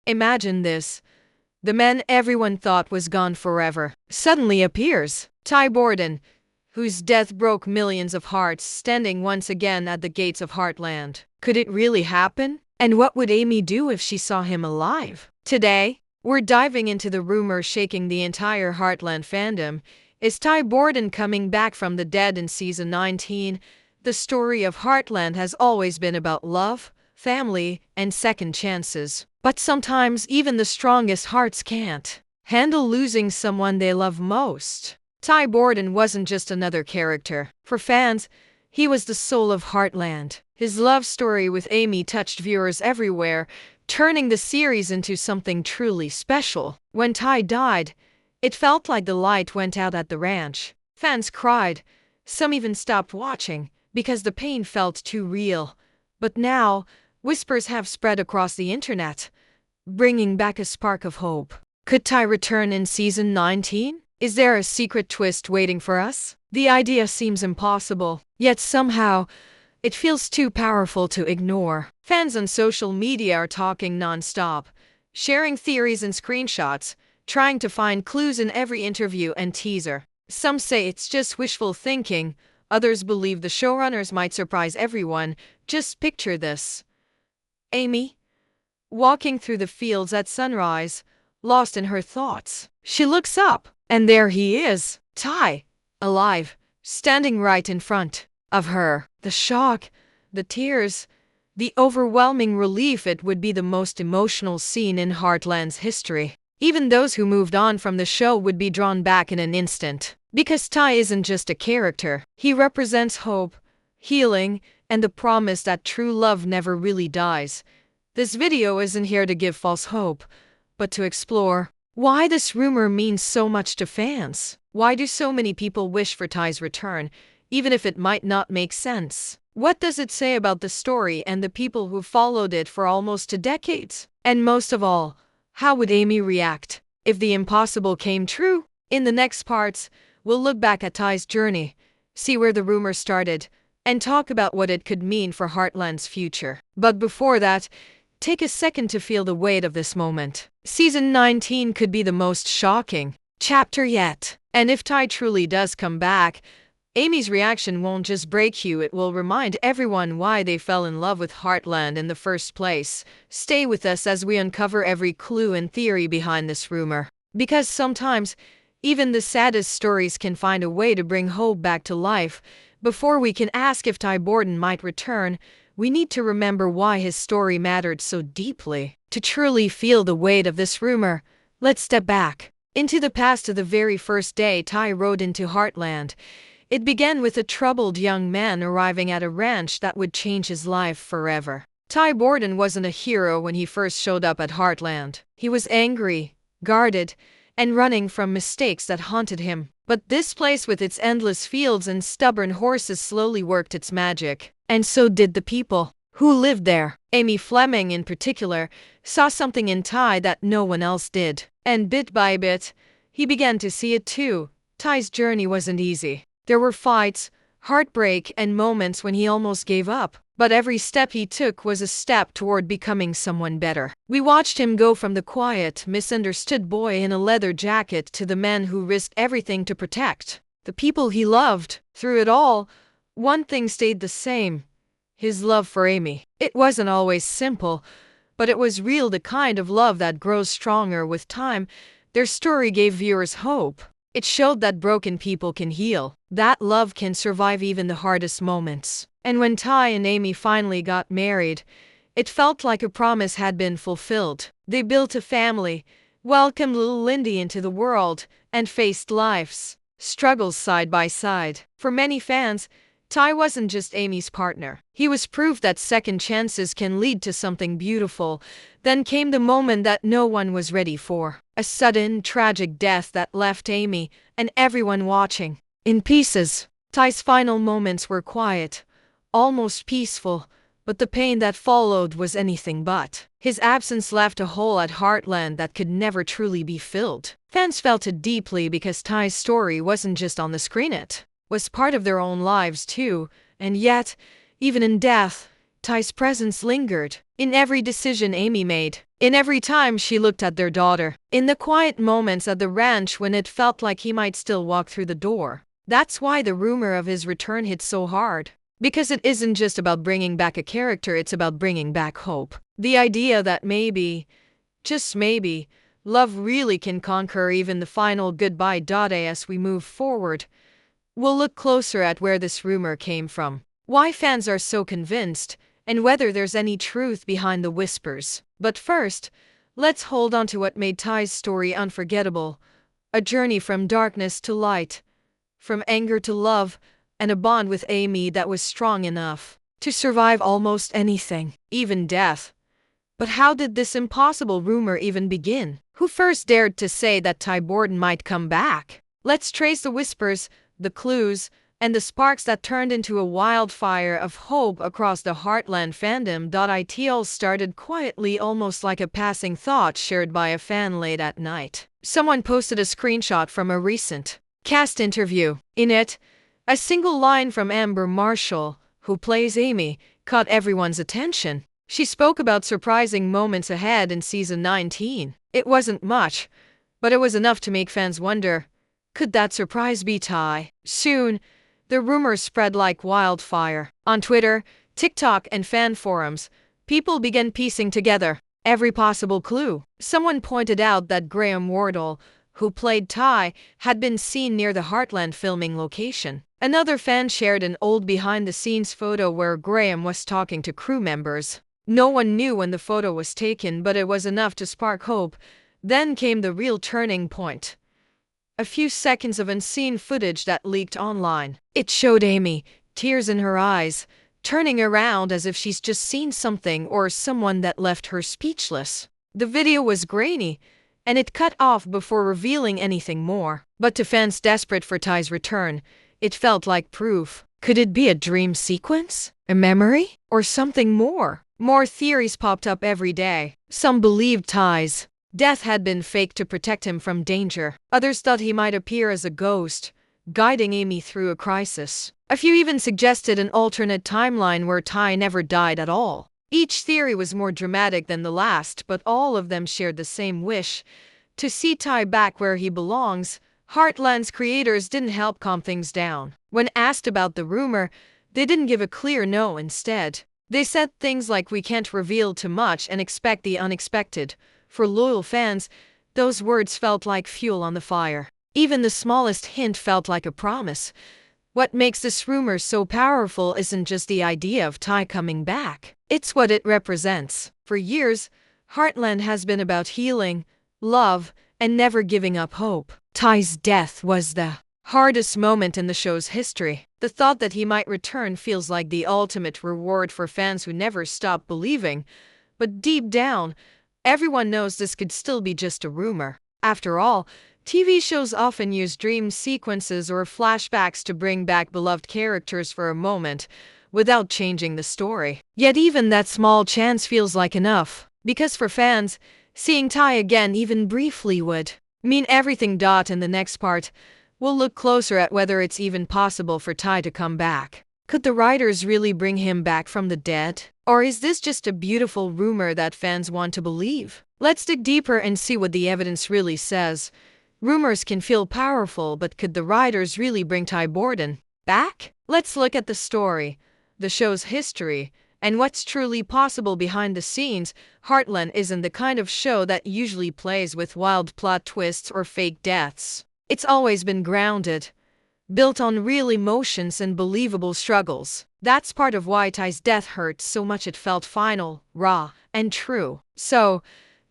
Imagine this. The man everyone thought was gone forever suddenly appears. Ty Borden, whose death broke millions of hearts, standing once again at the gates of Heartland. Could it really happen? And what would Amy do if she saw him alive? Today, we're diving into the rumor shaking the entire Heartland fandom. Is Ty Borden coming back from the dead in season 19? The story of Heartland has always been about love, family, and second chances. But sometimes even the strongest hearts can't handle losing someone they love most. Ty Borden wasn't just another character. For fans, he was the soul of Heartland. His love story with Amy touched viewers everywhere, turning the series into something truly special. When Ty died, it felt like the light went out at the ranch. Fans cried. Some even stopped watching because the pain felt too real. But now, whispers have spread across the internet, bringing back a spark of hope. Could Ty return in season 19? Is there a secret twist waiting for us? The idea seems impossible, yet somehow, it feels too powerful to ignore. Fans on social media are talking non-stop, sharing theories and screenshots, trying to find clues in every interview and teaser. Some say it's just wishful thinking, others believe the showrunners might surprise everyone. Just picture this. Amy, walking through the fields at sunrise, lost in her thoughts. She looks up, and there he is, Ty, alive, standing right in front of her. The shock, the tears, the overwhelming relief. It would be the most emotional scene in Heartland's history. Even those who moved on from the show would be drawn back in an instant. Because Ty isn't just a character, he represents hope, healing, and the promise that true love never really dies. This video isn't here to give false hope, but to explore why this rumor means so much to fans. Why do so many people wish for Ty's return, even if it might not make sense? What does it say about the story and the people who followed it for almost 2 decades? And most of all, how would Amy react if the impossible came true? In the next parts, we'll look back at Ty's journey, see where the rumor started, and talk about what it could mean for Heartland's future. But before that, take a second to feel the weight of this moment. Season 19 could be the most shocking chapter yet. And if Ty truly does come back, Amy's reaction won't just break you, it will remind everyone why they fell in love with Heartland in the first place. Stay with us as we uncover every clue and theory behind this rumor. Because sometimes, even the saddest stories can find a way to bring hope back to life. Before we can ask if Ty Borden might return, we need to remember why his story mattered so deeply. To truly feel the weight of this rumor, let's step back into the past to the very first day Ty rode into Heartland. It began with a troubled young man arriving at a ranch that would change his life forever. Ty Borden wasn't a hero when he first showed up at Heartland. He was angry, guarded, and running from mistakes that haunted him. But this place with its endless fields and stubborn horses slowly worked its magic. And so did the people who lived there. Amy Fleming in particular saw something in Ty that no one else did. And bit by bit, he began to see it too. Ty's journey wasn't easy. There were fights, heartbreak, and moments when he almost gave up. But every step he took was a step toward becoming someone better. We watched him go from the quiet, misunderstood boy in a leather jacket to the man who risked everything to protect the people he loved. Through it all, one thing stayed the same: his love for Amy. It wasn't always simple, but it was real, the kind of love that grows stronger with time. Their story gave viewers hope. It showed that broken people can heal, that love can survive even the hardest moments. And when Ty and Amy finally got married, it felt like a promise had been fulfilled. They built a family, welcomed little Lindy into the world, and faced life's struggles side by side. For many fans, Ty wasn't just Amy's partner. He was proof that second chances can lead to something beautiful. Then came the moment that no one was ready for. A sudden, tragic death that left Amy and everyone watching in pieces. Ty's final moments were quiet, almost peaceful, but the pain that followed was anything but. His absence left a hole at Heartland that could never truly be filled. Fans felt it deeply because Ty's story wasn't just on the screen, it was part of their own lives too. And yet, even in death, Ty's presence lingered in every decision Amy made, in every time she looked at their daughter, in the quiet moments at the ranch when it felt like he might still walk through the door. That's why the rumor of his return hit so hard. Because it isn't just about bringing back a character, it's about bringing back hope. The idea that maybe, just maybe, love really can conquer even the final goodbye. As we move forward, we'll look closer at where this rumor came from, why fans are so convinced, and whether there's any truth behind the whispers. But first, let's hold on to what made Ty's story unforgettable. A journey from darkness to light, from anger to love, and a bond with Amy that was strong enough to survive almost anything, even death. But how did this impossible rumor even begin? Who first dared to say that Ty Borden might come back? Let's trace the whispers, the clues, and the sparks that turned into a wildfire of hope across the Heartland fandom. It all started quietly, almost like a passing thought shared by a fan late at night. Someone posted a screenshot from a recent cast interview. In it, a single line from Amber Marshall, who plays Amy, caught everyone's attention. She spoke about surprising moments ahead in season 19. It wasn't much, but it was enough to make fans wonder, could that surprise be Ty? Soon, the rumors spread like wildfire. On Twitter, TikTok, and fan forums, people began piecing together every possible clue. Someone pointed out that Graham Wardle, who played Ty, had been seen near the Heartland filming location. Another fan shared an old behind-the-scenes photo where Graham was talking to crew members. No one knew when the photo was taken, but it was enough to spark hope. Then came the real turning point. A few seconds of unseen footage that leaked online. It showed Amy, tears in her eyes, turning around as if she's just seen something or someone that left her speechless. The video was grainy, and it cut off before revealing anything more. But to fans desperate for Ty's return, it felt like proof. Could it be a dream sequence? A memory? Or something more? More theories popped up every day. Some believed Ty's death had been faked to protect him from danger. Others thought he might appear as a ghost, guiding Amy through a crisis. A few even suggested an alternate timeline where Ty never died at all. Each theory was more dramatic than the last, but all of them shared the same wish: to see Ty back where he belongs. Heartland's creators didn't help calm things down. When asked about the rumor, they didn't give a clear no. Instead, they said things like, "We can't reveal too much and expect the unexpected." For loyal fans, those words felt like fuel on the fire. Even the smallest hint felt like a promise. What makes this rumor so powerful isn't just the idea of Ty coming back. It's what it represents. For years, Heartland has been about healing, love, and never giving up hope. Ty's death was the hardest moment in the show's history. The thought that he might return feels like the ultimate reward for fans who never stop believing. But deep down, everyone knows this could still be just a rumor. After all, TV shows often use dream sequences or flashbacks to bring back beloved characters for a moment, without changing the story. Yet even that small chance feels like enough. Because for fans, seeing Ty again even briefly would mean everything. In the next part, we'll look closer at whether it's even possible for Ty to come back. Could the writers really bring him back from the dead? Or is this just a beautiful rumor that fans want to believe? Let's dig deeper and see what the evidence really says. Rumors can feel powerful, but could the writers really bring Ty Borden back? Let's look at the story, the show's history, and what's truly possible behind the scenes. Heartland isn't the kind of show that usually plays with wild plot twists or fake deaths. It's always been grounded, built on real emotions and believable struggles. That's part of why Ty's death hurt so much. It felt final, raw, and true. So,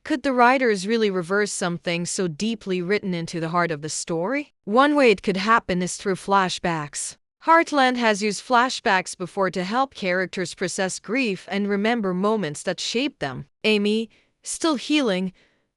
could the writers really reverse something so deeply written into the heart of the story? One way it could happen is through flashbacks. Heartland has used flashbacks before to help characters process grief and remember moments that shaped them. Amy, still healing,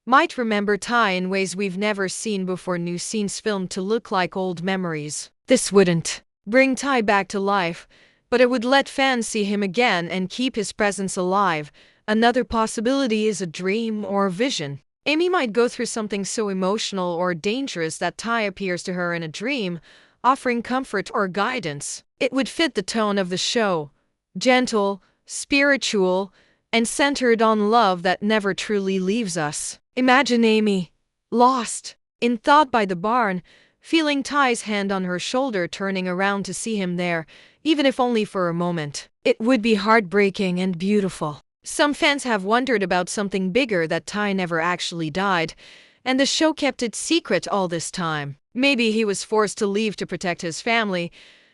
might remember Ty in ways we've never seen before. New scenes filmed to look like old memories. This wouldn't bring Ty back to life, but it would let fans see him again and keep his presence alive. Another possibility is a dream or a vision. Amy might go through something so emotional or dangerous that Ty appears to her in a dream, offering comfort or guidance. It would fit the tone of the show: gentle, spiritual, and centered on love that never truly leaves us. Imagine Amy, lost in thought by the barn, feeling Ty's hand on her shoulder, turning around to see him there, even if only for a moment. It would be heartbreaking and beautiful. Some fans have wondered about something bigger, that Ty never actually died, and the show kept it secret all this time. Maybe he was forced to leave to protect his family,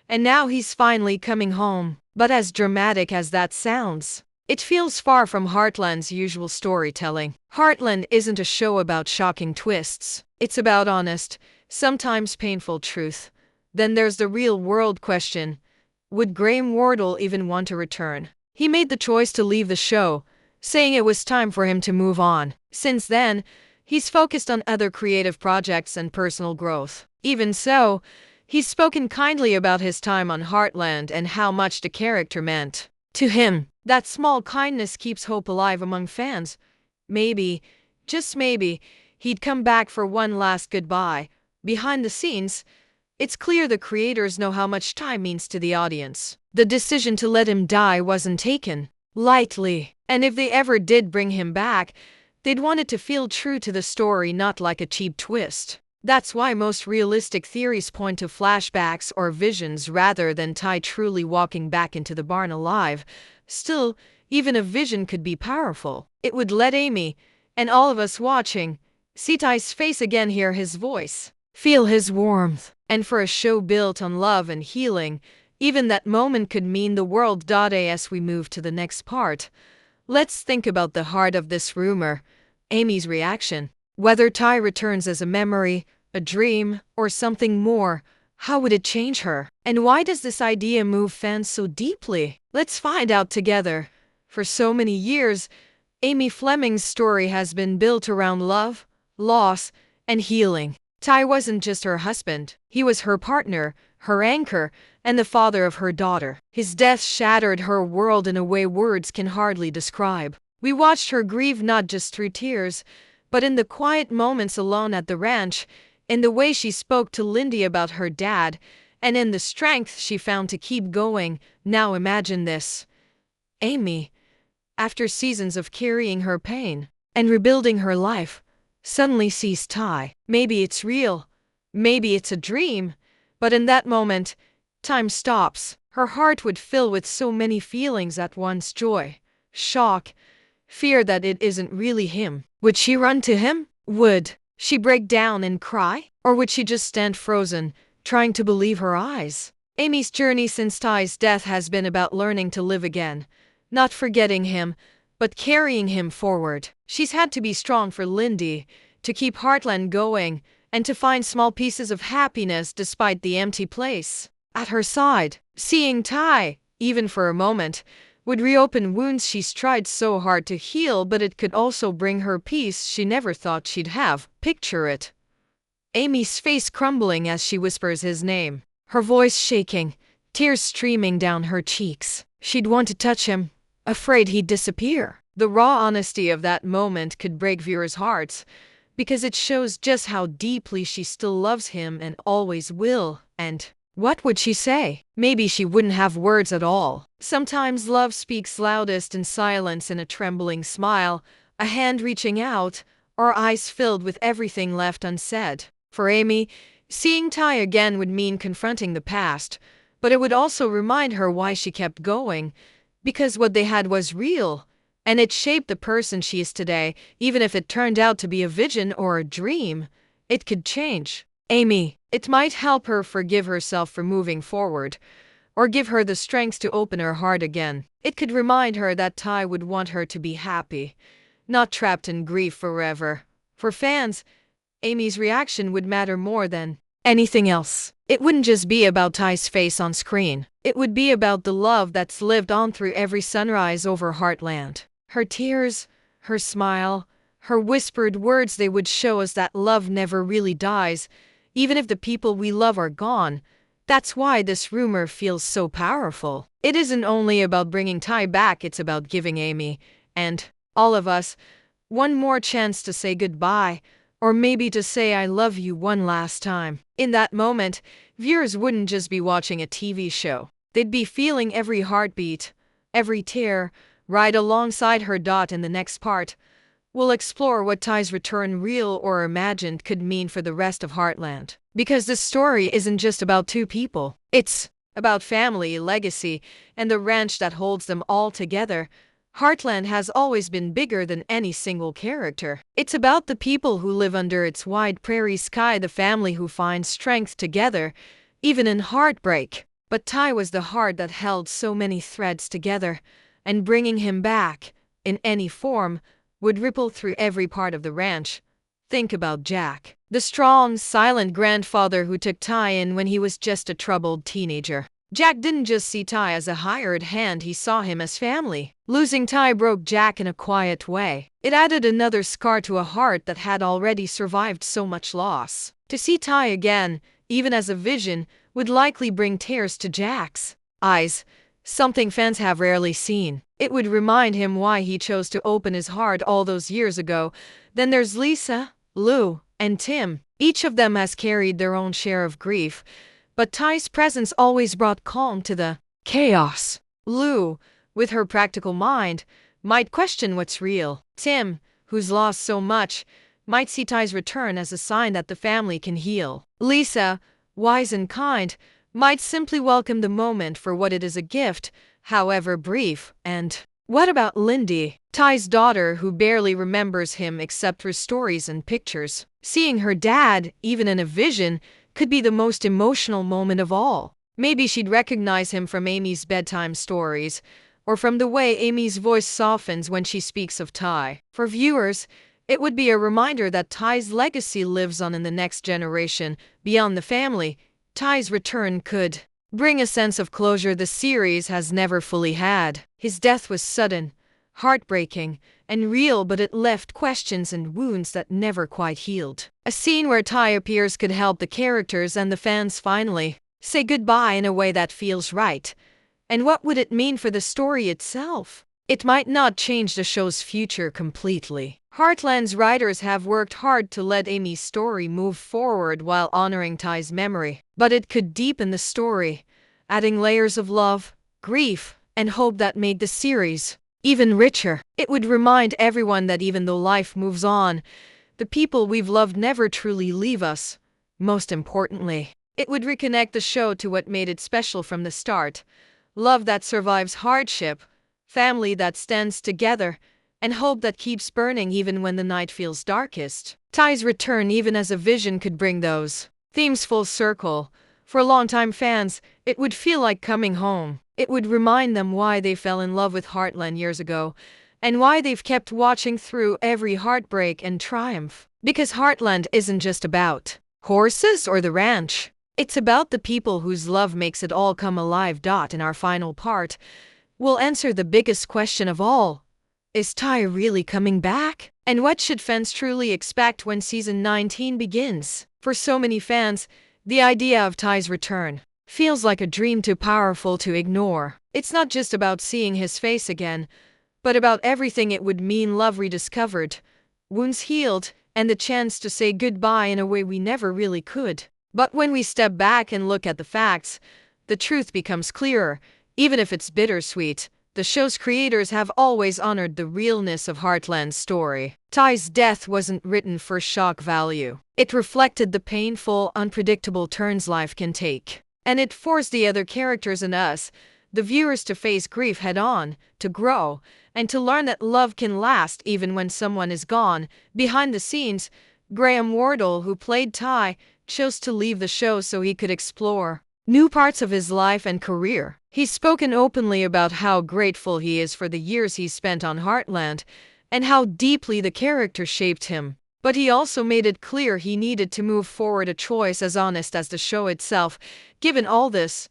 and now he's finally coming home. But as dramatic as that sounds, it feels far from Heartland's usual storytelling. Heartland isn't a show about shocking twists. It's about honest, sometimes painful truth. Then there's the real-world question. Would Graham Wardle even want to return? He made the choice to leave the show, saying it was time for him to move on. Since then, he's focused on other creative projects and personal growth. Even so, he's spoken kindly about his time on Heartland and how much the character meant to him. That small kindness keeps hope alive among fans. Maybe, just maybe, he'd come back for one last goodbye. Behind the scenes, it's clear the creators know how much Ty means to the audience. The decision to let him die wasn't taken lightly, and if they ever did bring him back, they'd want it to feel true to the story, not like a cheap twist. That's why most realistic theories point to flashbacks or visions rather than Ty truly walking back into the barn alive. Still, even a vision could be powerful. It would let Amy, and all of us watching, see Ty's face again, hear his voice, feel his warmth. And for a show built on love and healing, even that moment could mean the world. As we move to the next part, let's think about the heart of this rumor, Amy's reaction. Whether Ty returns as a memory, a dream, or something more, how would it change her? And why does this idea move fans so deeply? Let's find out together. For so many years, Amy Fleming's story has been built around love, loss, and healing. Ty wasn't just her husband, he was her partner, her anchor, and the father of her daughter. His death shattered her world in a way words can hardly describe. We watched her grieve not just through tears, but in the quiet moments alone at the ranch, in the way she spoke to Lindy about her dad, and in the strength she found to keep going. Now imagine this. Amy, after seasons of carrying her pain and rebuilding her life, suddenly sees Ty. Maybe it's real, maybe it's a dream, but in that moment, time stops. Her heart would fill with so many feelings at once: joy, shock, fear that it isn't really him. Would she run to him? Would she break down and cry? Or would she just stand frozen, trying to believe her eyes? Amy's journey since Ty's death has been about learning to live again, not forgetting him, but carrying him forward. She's had to be strong for Lindy, to keep Heartland going, and to find small pieces of happiness despite the empty place at her side. Seeing Ty, even for a moment, would reopen wounds she's tried so hard to heal, but it could also bring her peace she never thought she'd have. Picture it. Amy's face crumbling as she whispers his name, her voice shaking, tears streaming down her cheeks. She'd want to touch him, afraid he'd disappear. The raw honesty of that moment could break viewers' hearts, because it shows just how deeply she still loves him and always will. And what would she say? Maybe she wouldn't have words at all. Sometimes love speaks loudest in silence, in a trembling smile, a hand reaching out, or eyes filled with everything left unsaid. For Amy, seeing Ty again would mean confronting the past, but it would also remind her why she kept going, because what they had was real, and it shaped the person she is today. Even if it turned out to be a vision or a dream, it could change Amy. It might help her forgive herself for moving forward, or give her the strength to open her heart again. It could remind her that Ty would want her to be happy, not trapped in grief forever. For fans, Amy's reaction would matter more than anything else. It wouldn't just be about Ty's face on screen. It would be about the love that's lived on through every sunrise over Heartland. Her tears, her smile, her whispered words, they would show us that love never really dies, even if the people we love are gone. That's why this rumor feels so powerful. It isn't only about bringing Ty back, it's about giving Amy, and all of us, one more chance to say goodbye, or maybe to say I love you one last time. In that moment, viewers wouldn't just be watching a TV show. They'd be feeling every heartbeat, every tear, right alongside her. In the next part, we'll explore what Ty's return, real or imagined, could mean for the rest of Heartland. Because this story isn't just about two people, it's about family, legacy, and the ranch that holds them all together. Heartland has always been bigger than any single character. It's about the people who live under its wide prairie sky, the family who finds strength together, even in heartbreak. But Ty was the heart that held so many threads together, and bringing him back, in any form, would ripple through every part of the ranch. Think about Jack, the strong, silent grandfather who took Ty in when he was just a troubled teenager. Jack didn't just see Ty as a hired hand, he saw him as family. Losing Ty broke Jack in a quiet way. It added another scar to a heart that had already survived so much loss. To see Ty again, even as a vision, would likely bring tears to Jack's eyes, something fans have rarely seen. It would remind him why he chose to open his heart all those years ago. Then there's Lisa, Lou, and Tim. Each of them has carried their own share of grief, but Ty's presence always brought calm to the chaos. Lou, with her practical mind, might question what's real. Tim, who's lost so much, might see Ty's return as a sign that the family can heal. Lisa, wise and kind, might simply welcome the moment for what it is, a gift, however brief. And what about Lindy, Ty's daughter, who barely remembers him except through stories and pictures? Seeing her dad, even in a vision, could be the most emotional moment of all. Maybe she'd recognize him from Amy's bedtime stories, or from the way Amy's voice softens when she speaks of Ty. For viewers, it would be a reminder that Ty's legacy lives on in the next generation. Beyond the family, Ty's return could bring a sense of closure the series has never fully had. His death was sudden, heartbreaking, and real, but it left questions and wounds that never quite healed. A scene where Ty appears could help the characters and the fans finally say goodbye in a way that feels right. And what would it mean for the story itself? It might not change the show's future completely. Heartland's writers have worked hard to let Amy's story move forward while honoring Ty's memory. But it could deepen the story, adding layers of love, grief, and hope that made the series even richer. It would remind everyone that even though life moves on, the people we've loved never truly leave us. Most importantly, it would reconnect the show to what made it special from the start: love that survives hardship, family that stands together, and hope that keeps burning even when the night feels darkest. Ty's return, even as a vision, could bring those themes full circle. For longtime fans, it would feel like coming home. It would remind them why they fell in love with Heartland years ago, and why they've kept watching through every heartbreak and triumph. Because Heartland isn't just about horses or the ranch. It's about the people whose love makes it all come alive. In our final part, we'll answer the biggest question of all: is Ty really coming back? And what should fans truly expect when season 19 begins? For so many fans, the idea of Ty's return feels like a dream too powerful to ignore. It's not just about seeing his face again, but about everything it would mean: love rediscovered, wounds healed, and the chance to say goodbye in a way we never really could. But when we step back and look at the facts, the truth becomes clearer. Even if it's bittersweet, the show's creators have always honored the realness of Heartland's story. Ty's death wasn't written for shock value. It reflected the painful, unpredictable turns life can take. And it forced the other characters and us, the viewers, to face grief head-on, to grow, and to learn that love can last even when someone is gone. Behind the scenes, Graham Wardle, who played Ty, chose to leave the show so he could explore new parts of his life and career. He's spoken openly about how grateful he is for the years he spent on Heartland, and how deeply the character shaped him. But he also made it clear he needed to move forward, a choice as honest as the show itself. Given all this,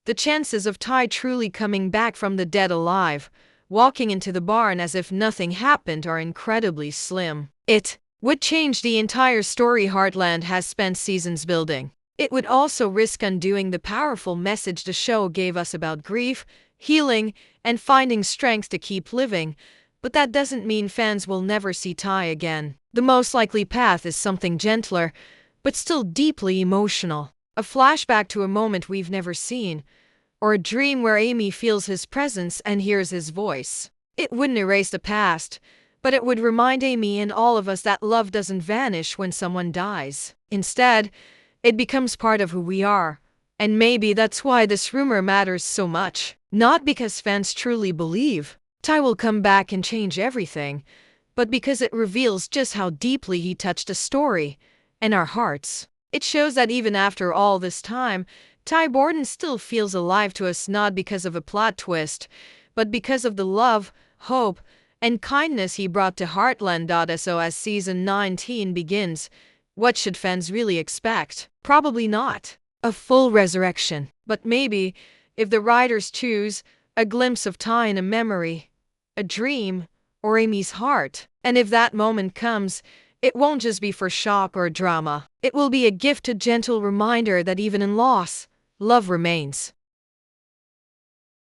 the chances of Ty truly coming back from the dead alive, walking into the barn as if nothing happened, are incredibly slim. It would change the entire story Heartland has spent seasons building. It would also risk undoing the powerful message the show gave us about grief, healing, and finding strength to keep living. But that doesn't mean fans will never see Ty again. The most likely path is something gentler, but still deeply emotional. A flashback to a moment we've never seen, or a dream where Amy feels his presence and hears his voice. It wouldn't erase the past, but it would remind Amy and all of us that love doesn't vanish when someone dies. Instead, it becomes part of who we are. And maybe that's why this rumor matters so much. Not because fans truly believe Ty will come back and change everything, but because it reveals just how deeply he touched a story and our hearts. It shows that even after all this time, Ty Borden still feels alive to us, not because of a plot twist, but because of the love, hope, and kindness he brought to Heartland. So as season 19 begins, what should fans really expect? Probably not a full resurrection, but maybe, if the writers choose, a glimpse of Ty in a memory, a dream, or Amy's heart. And if that moment comes, it won't just be for shock or drama. It will be a gift, a gentle reminder that even in loss, love remains.